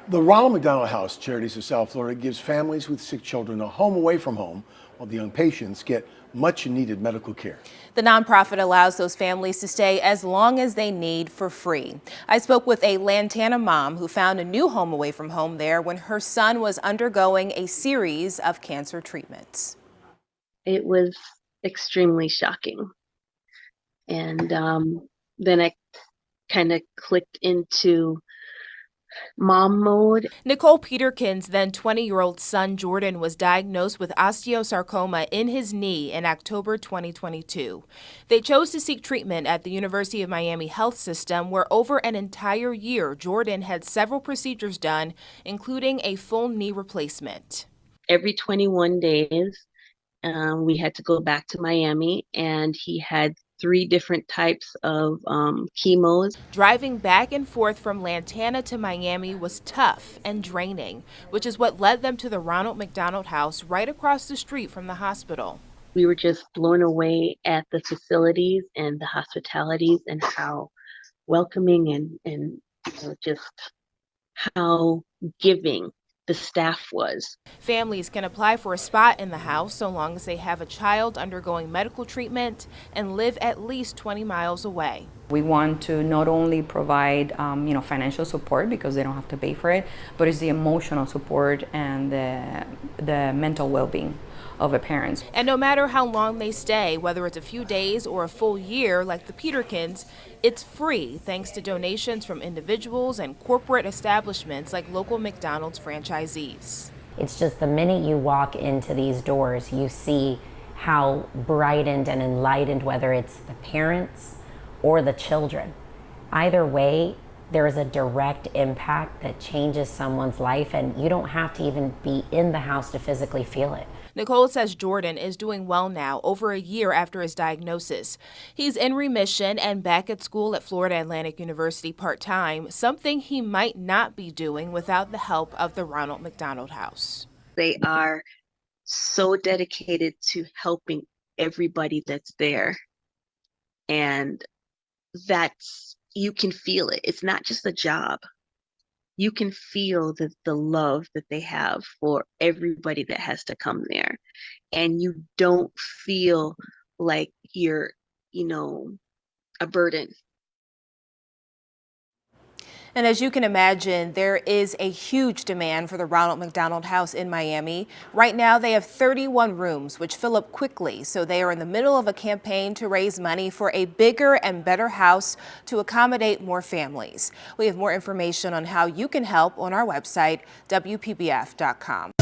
The Ronald McDonald House Charities of South Florida gives families with sick children a home away from home while the young patients get much needed medical care. The nonprofit allows those families to stay as long as they need for free. I spoke with a Lantana mom who found a new home away from home there when her son was undergoing a series of cancer treatments. It was extremely shocking. And then I kind of clicked into mom mode. Nicole Peterkin's then 20-year-old son Jordan was diagnosed with osteosarcoma in his knee in October 2022. They chose to seek treatment at the University of Miami Health System, where over an entire year Jordan had several procedures done, including a full knee replacement. Every 21 days, we had to go back to Miami, and he had 3 different types of chemos. Driving back and forth from Lantana to Miami was tough and draining, which is what led them to the Ronald McDonald House right across the street from the hospital. We were just blown away at the facilities and the hospitalities and how welcoming and just how giving the staff was. Families can apply for a spot in the house so long as they have a child undergoing medical treatment and live at least 20 miles away. We want to not only provide financial support because they don't have to pay for it, but it's the emotional support and the mental well-being of the parents. And no matter how long they stay, whether it's a few days or a full year like the Peterkins, it's free thanks to donations from individuals and corporate establishments like local McDonald's franchisees. It's just the minute you walk into these doors, you see how brightened and enlightened, whether it's the parents or the children. Either way, there is a direct impact that changes someone's life, and you don't have to even be in the house to physically feel it. Nicole says Jordan is doing well now, over a year after his diagnosis. He's in remission and back at school at Florida Atlantic University part-time, something he might not be doing without the help of the Ronald McDonald House. They are so dedicated to helping everybody that's there. And you can feel it. It's not just a job. You can feel the love that they have for everybody that has to come there. And you don't feel like you're, a burden. And as you can imagine, there is a huge demand for the Ronald McDonald House in Miami. Right now, they have 31 rooms, which fill up quickly. So they are in the middle of a campaign to raise money for a bigger and better house to accommodate more families. We have more information on how you can help on our website, WPBF.com.